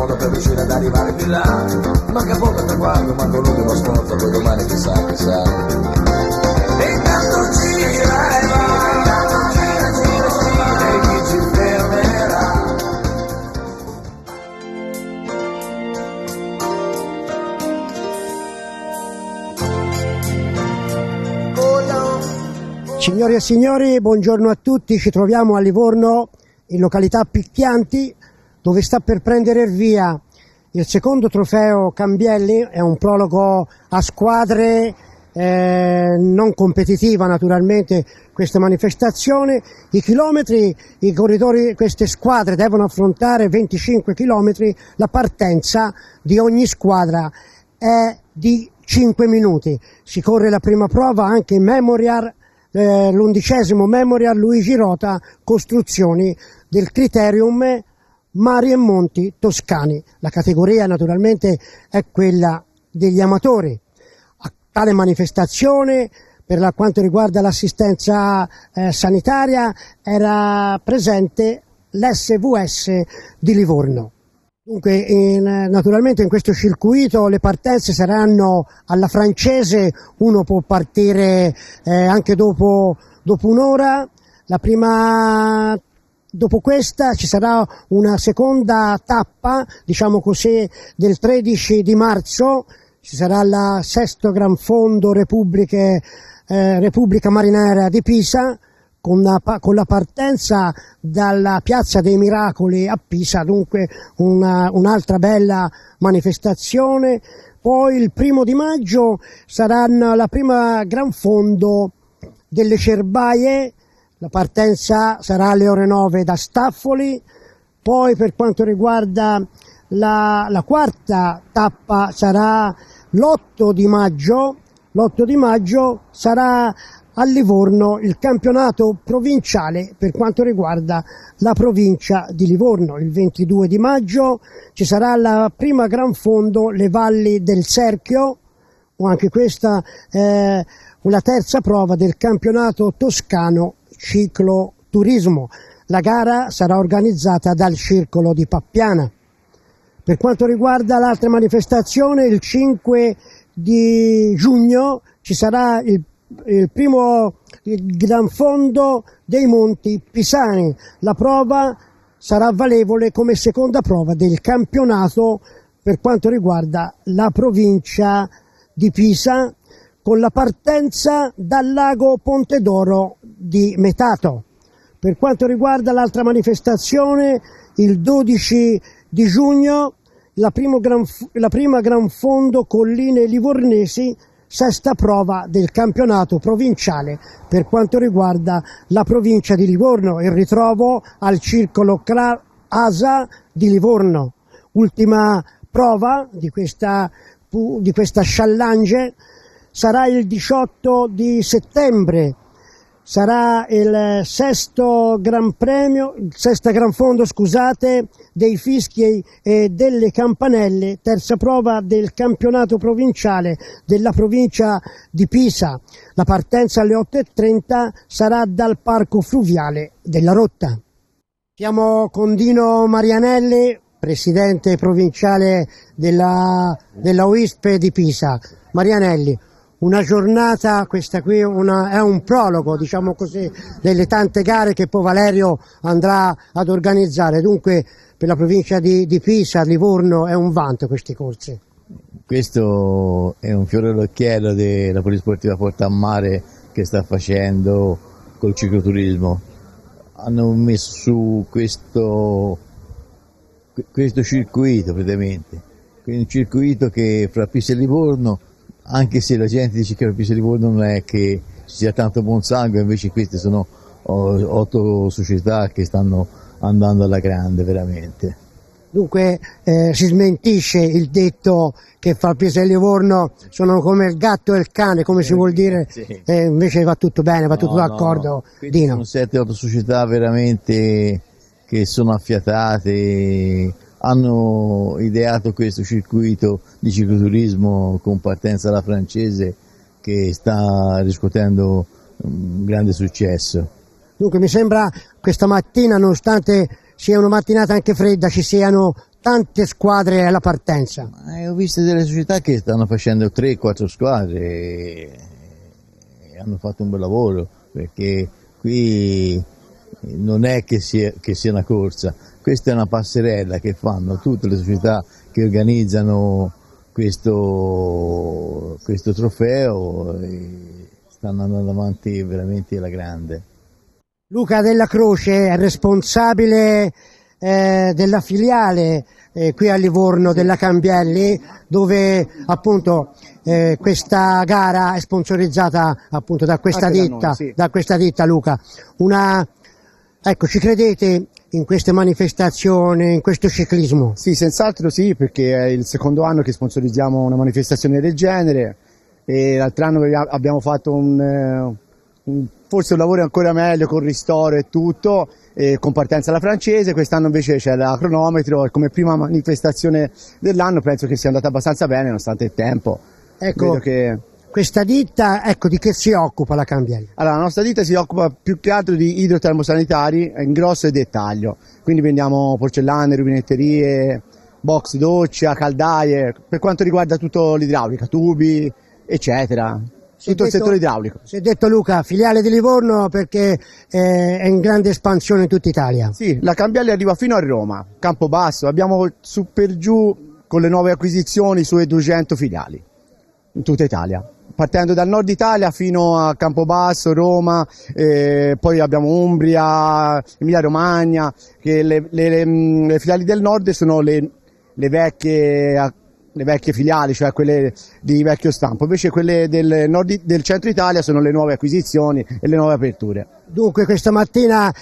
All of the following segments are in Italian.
modo per riuscire ad arrivare più là. Manca poco al traguardo, manca l'ultimo sforzo, poi domani chissà, chissà. E intanto gira e va, gira, e chi ci fermerà? Signori e signori, buongiorno a tutti, ci troviamo a Livorno, in località Picchianti, dove sta per prendere il via il secondo trofeo Cambielli. È un prologo a squadre, non competitiva naturalmente questa manifestazione. I chilometri, i corridori, queste squadre devono affrontare 25 chilometri, la partenza di ogni squadra è di 5 minuti. Si corre la prima prova anche in Memorial, l'11° Memorial Luigi Rota, costruzioni del Criterium Mari e Monti Toscani. La categoria naturalmente è quella degli amatori. A tale manifestazione, per quanto riguarda l'assistenza sanitaria, era presente l'SVS di Livorno. Dunque, naturalmente in questo circuito le partenze saranno alla francese, uno può partire anche dopo un'ora. Dopo questa ci sarà una seconda tappa, diciamo così, del 13 di marzo, ci sarà la Sesto Gran Fondo Repubblica Marinara di Pisa, con la partenza dalla Piazza dei Miracoli a Pisa, dunque un'altra bella manifestazione. Poi il 1° di maggio sarà la prima Gran Fondo delle Cerbaie, la partenza sarà alle ore 9 da Staffoli. Poi per quanto riguarda la quarta tappa sarà l'8 di maggio. L'8 di maggio sarà a Livorno il campionato provinciale per quanto riguarda la provincia di Livorno. Il 22 di maggio ci sarà la prima Gran Fondo Le Valli del Serchio, o anche questa è una terza prova del campionato toscano cicloturismo. La gara sarà organizzata dal Circolo di Pappiana. Per quanto riguarda l'altra manifestazione, il 5 di giugno ci sarà il primo Gran Fondo dei Monti Pisani. La prova sarà valevole come seconda prova del campionato per quanto riguarda la provincia di Pisa, con la partenza dal lago Pontedoro di Metato. Per quanto riguarda l'altra manifestazione, il 12 di giugno, la prima Gran Fondo Colline Livornesi, sesta prova del campionato provinciale per quanto riguarda la provincia di Livorno, il ritrovo al Circolo ASA di Livorno. Ultima prova di questa challenge sarà il 18 di settembre, sarà il sesta Gran Fondo, dei Fischi e delle Campanelle, terza prova del campionato provinciale della provincia di Pisa. La partenza alle 8:30 sarà dal Parco Fluviale della Rotta. Siamo con Dino Marianelli, presidente provinciale della UISP di Pisa. Marianelli, una giornata, questa qui è un prologo, diciamo così, delle tante gare che poi Valerio andrà ad organizzare. Dunque per la provincia di Pisa, Livorno, è un vanto questi corsi. Questo è un fiore all'occhiello della Polisportiva Portammare che sta facendo col cicloturismo. Hanno messo su questo circuito praticamente, quindi un circuito che fra Pisa e Livorno, anche se la gente dice che fra Pisa e Livorno non è che ci sia tanto buon sangue, invece queste sono 8 società che stanno andando alla grande veramente. Dunque si smentisce il detto che fra Pisa e Livorno sono come il gatto e il cane, come si vuol dire, sì. Invece va tutto bene, va tutto d'accordo. No. Dino. Sono 7-8 società veramente che sono affiatate, hanno ideato questo circuito di cicloturismo con partenza alla francese che sta riscuotendo un grande successo. Dunque mi sembra questa mattina, nonostante sia una mattinata anche fredda, ci siano tante squadre alla partenza. Ho visto delle società che stanno facendo 3-4 squadre e hanno fatto un bel lavoro, perché qui non è che sia una corsa, questa è una passerella che fanno tutte le società che organizzano questo trofeo e stanno andando avanti veramente alla grande. Luca Della Croce è responsabile della filiale qui a Livorno della Cambielli, dove appunto questa gara è sponsorizzata appunto da questa ditta, da questa ditta, Luca. Ecco, ci credete in queste manifestazioni, in questo ciclismo? Sì, senz'altro sì, perché è il secondo anno che sponsorizziamo una manifestazione del genere e l'altro anno abbiamo fatto forse un lavoro ancora meglio con ristoro e tutto, con partenza alla francese. Quest'anno invece c'è la cronometro e come prima manifestazione dell'anno penso che sia andata abbastanza bene nonostante il tempo. Ecco, questa ditta, ecco, di che si occupa la Cambielli? Allora, la nostra ditta si occupa più che altro di idrotermosanitari in grosso e dettaglio, quindi vendiamo porcellane, rubinetterie, box doccia, caldaie, per quanto riguarda tutto l'idraulica, tubi, eccetera. Tutto il settore idraulico. Si è detto, Luca, filiale di Livorno perché è in grande espansione in tutta Italia. Sì, la Cambielli arriva fino a Roma, Campobasso, abbiamo su per giù con le nuove acquisizioni su 200 filiali in tutta Italia, partendo dal nord Italia fino a Campobasso, Roma, poi abbiamo Umbria, Emilia Romagna, che le filiali del nord sono le vecchie filiali, cioè quelle di vecchio stampo, invece quelle del centro Italia sono le nuove acquisizioni e le nuove aperture. Dunque questa mattina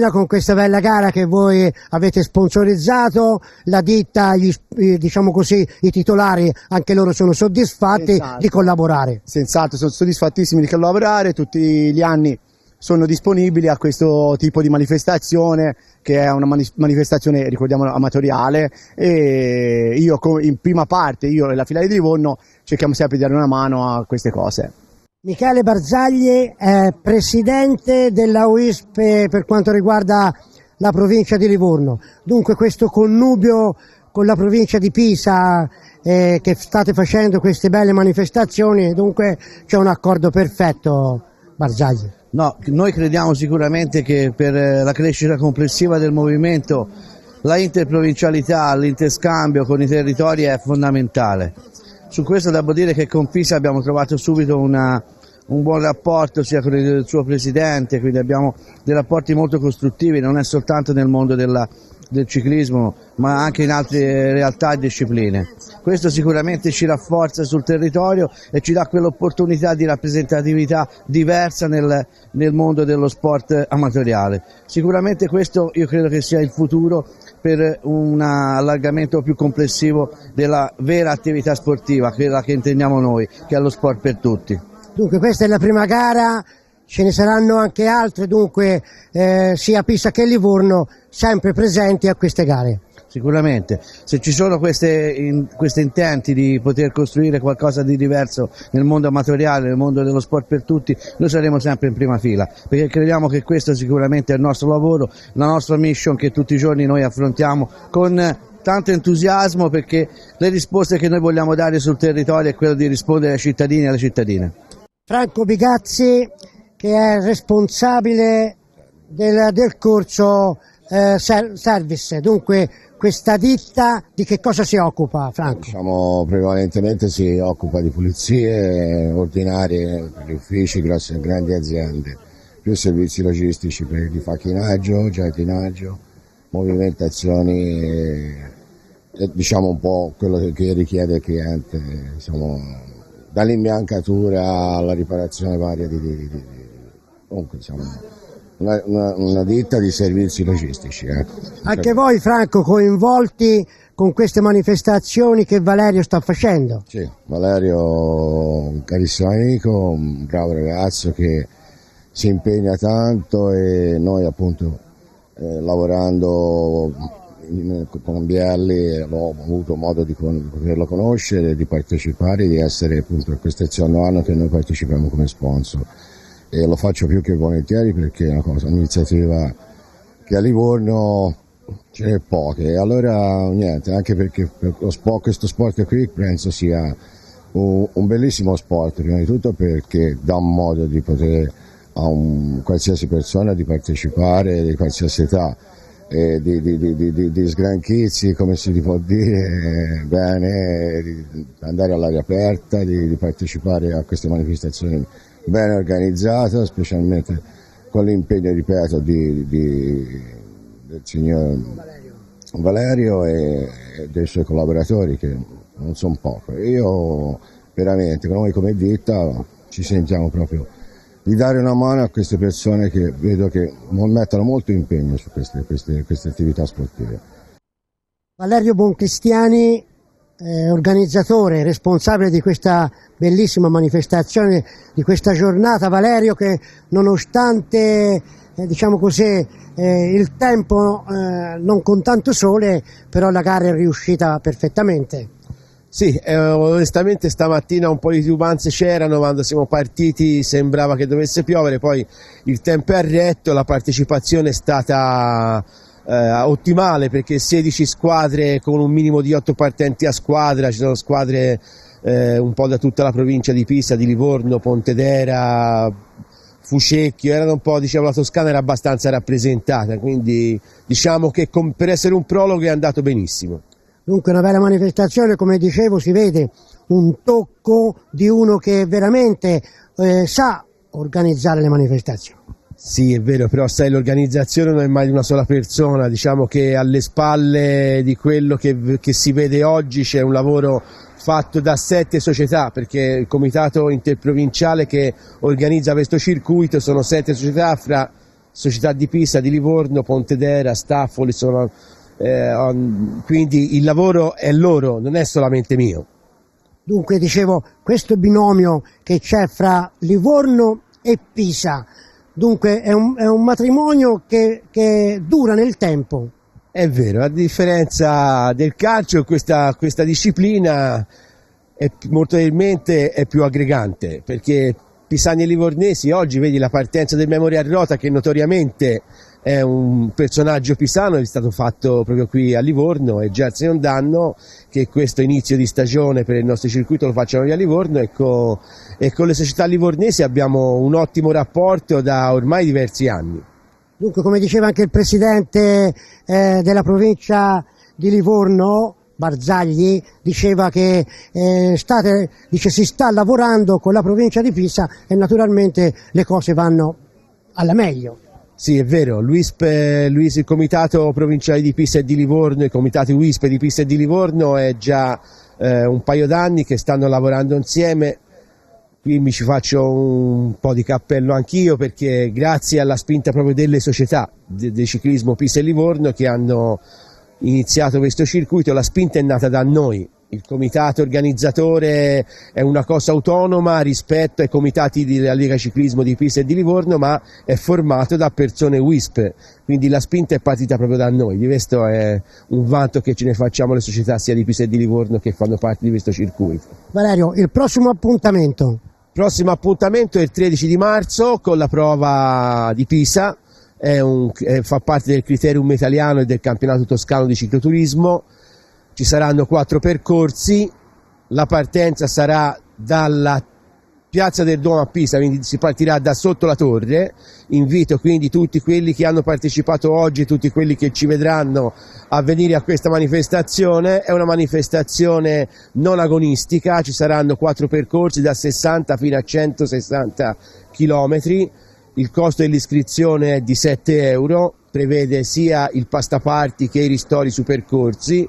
con questa bella gara che voi avete sponsorizzato, la ditta, diciamo così, i titolari, anche loro sono soddisfatti di collaborare. Senz'altro, sono soddisfattissimi di collaborare, tutti gli anni sono disponibili a questo tipo di manifestazione, che è una manifestazione, ricordiamo, amatoriale, e io in prima parte, io e la filiale di Livorno, cerchiamo sempre di dare una mano a queste cose. Michele Barzagli è presidente della UISP per quanto riguarda la provincia di Livorno. Dunque questo connubio con la provincia di Pisa, che state facendo queste belle manifestazioni, dunque c'è un accordo perfetto, Barzagli. No, noi crediamo sicuramente che per la crescita complessiva del movimento la interprovincialità, l'interscambio con i territori è fondamentale. Su questo devo dire che con Pisa abbiamo trovato subito un buon rapporto sia con il suo presidente, quindi abbiamo dei rapporti molto costruttivi, non è soltanto nel mondo del ciclismo ma anche in altre realtà e discipline. Questo sicuramente ci rafforza sul territorio e ci dà quell'opportunità di rappresentatività diversa nel mondo dello sport amatoriale. Sicuramente questo io credo che sia il futuro per un allargamento più complessivo della vera attività sportiva, quella che intendiamo noi, che è lo sport per tutti. Dunque questa è la prima gara, ce ne saranno anche altre, dunque sia Pisa che Livorno sempre presenti a queste gare. Sicuramente, se ci sono questi intenti di poter costruire qualcosa di diverso nel mondo amatoriale, nel mondo dello sport per tutti, noi saremo sempre in prima fila, perché crediamo che questo sicuramente è il nostro lavoro, la nostra mission che tutti i giorni noi affrontiamo con tanto entusiasmo, perché le risposte che noi vogliamo dare sul territorio è quello di rispondere ai cittadini e alle cittadine. Franco Bigazzi, che è responsabile del corso Service, dunque questa ditta di che cosa si occupa, Franco? Diciamo, prevalentemente si occupa di pulizie ordinarie per gli uffici, grandi aziende, più servizi logistici di facchinaggio, giardinaggio, movimentazioni, diciamo un po' quello che richiede il cliente, diciamo, dall'imbiancatura alla riparazione varia comunque diciamo una ditta di servizi logistici. Ecco. Anche voi, Franco, coinvolti con queste manifestazioni che Valerio sta facendo? Sì, Valerio, un carissimo amico, un bravo ragazzo che si impegna tanto e noi appunto lavorando con Cambielli ho avuto modo di poterlo conoscere, di partecipare, di essere appunto questo è il secondo anno che noi partecipiamo come sponsor. E lo faccio più che volentieri perché è un'iniziativa che a Livorno ce n'è poche, e allora niente, anche perché questo sport qui penso sia un bellissimo sport, prima di tutto perché dà un modo di poter a qualsiasi persona di partecipare di qualsiasi età, di sgranchirsi, come si può dire, bene, di andare all'aria aperta, di partecipare a queste manifestazioni ben organizzate, specialmente con l'impegno, ripeto, del signor Valerio e dei suoi collaboratori, che non sono poco. Io veramente, noi come ditta ci sentiamo proprio di dare una mano a queste persone che vedo che mettono molto impegno su queste attività sportive. Valerio Boncristiani, organizzatore, responsabile di questa bellissima manifestazione, di questa giornata. Valerio, che nonostante diciamo così, il tempo non con tanto sole, però la gara è riuscita perfettamente. Sì, onestamente stamattina un po' di titubanze c'erano, quando siamo partiti sembrava che dovesse piovere, poi il tempo è retto, la partecipazione è stata ottimale, perché 16 squadre con un minimo di 8 partenti a squadra, ci sono squadre un po' da tutta la provincia di Pisa, di Livorno, Pontedera, Fucecchio, erano un po', diciamo, la Toscana era abbastanza rappresentata, quindi diciamo che per essere un prologo è andato benissimo. Dunque una bella manifestazione, come dicevo, si vede un tocco di uno che veramente sa organizzare le manifestazioni. Sì, è vero, però sai, l'organizzazione non è mai di una sola persona, diciamo che alle spalle di quello che si vede oggi c'è un lavoro fatto da 7 società, perché il comitato interprovinciale che organizza questo circuito sono 7 società, fra società di Pisa, di Livorno, Pontedera, Staffoli, quindi il lavoro è loro, non è solamente mio. Dunque dicevo, questo binomio che c'è fra Livorno e Pisa, dunque è un matrimonio che dura nel tempo. È vero, a differenza del calcio questa disciplina molto probabilmente è più aggregante, perché pisani e livornesi oggi vedi la partenza del Memorial Rota, che notoriamente è un personaggio pisano, è stato fatto proprio qui a Livorno, e già se non danno che questo inizio di stagione per il nostro circuito lo facciano via Livorno, e con le società livornesi abbiamo un ottimo rapporto da ormai diversi anni. Dunque, come diceva anche il presidente della provincia di Livorno, Barzagli, diceva che si sta lavorando con la provincia di Pisa e naturalmente le cose vanno alla meglio. Sì, è vero, il comitato provinciale di Pisa e di Livorno, i comitati WISP di Pisa e di Livorno è già un paio d'anni che stanno lavorando insieme. Qui mi ci faccio un po' di cappello anch'io, perché grazie alla spinta proprio delle società del ciclismo Pisa e Livorno che hanno iniziato questo circuito, la spinta è nata da noi. Il comitato organizzatore è una cosa autonoma rispetto ai comitati della Lega Ciclismo di Pisa e di Livorno, ma è formato da persone WISP, quindi la spinta è partita proprio da noi. Di questo è un vanto che ce ne facciamo le società sia di Pisa e di Livorno che fanno parte di questo circuito. Valerio, il prossimo appuntamento? Il prossimo appuntamento è il 13 di marzo con la prova di Pisa, fa parte del criterium italiano e del campionato toscano di cicloturismo. Ci saranno 4 percorsi, la partenza sarà dalla Piazza del Duomo a Pisa, quindi si partirà da sotto la torre. Invito quindi tutti quelli che hanno partecipato oggi, tutti quelli che ci vedranno, a venire a questa manifestazione. È una manifestazione non agonistica, ci saranno 4 percorsi da 60 fino a 160 chilometri. Il costo dell'iscrizione è di 7 euro, prevede sia il pastaparty che i ristori su percorsi.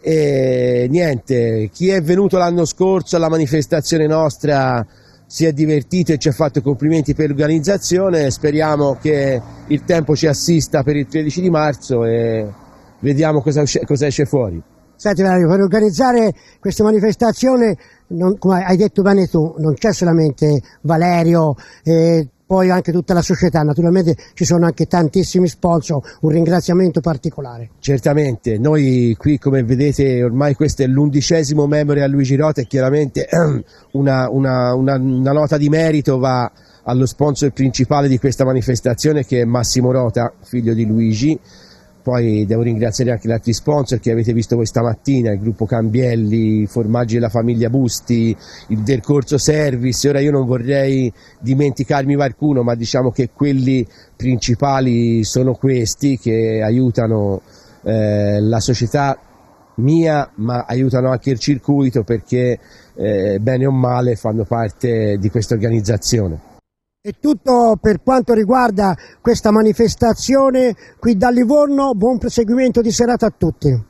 E niente, chi è venuto l'anno scorso alla manifestazione nostra si è divertito e ci ha fatto complimenti per l'organizzazione. Speriamo che il tempo ci assista per il 13 di marzo e vediamo cosa esce fuori. Senti Valerio, per organizzare queste manifestazioni, come hai detto bene tu, non c'è solamente Valerio, poi anche tutta la società, naturalmente ci sono anche tantissimi sponsor, un ringraziamento particolare. Certamente, noi qui come vedete ormai questo è l'11° Memorial Luigi Rota e chiaramente una nota di merito va allo sponsor principale di questa manifestazione, che è Massimo Rota, figlio di Luigi. poi devo ringraziare anche gli altri sponsor che avete visto questa mattina, il gruppo Cambielli, i formaggi della famiglia Busti, il Percorso Service. Ora io non vorrei dimenticarmi qualcuno, ma diciamo che quelli principali sono questi che aiutano la società mia, ma aiutano anche il circuito, perché bene o male fanno parte di questa organizzazione. È tutto per quanto riguarda questa manifestazione qui da Livorno. Buon proseguimento di serata a tutti.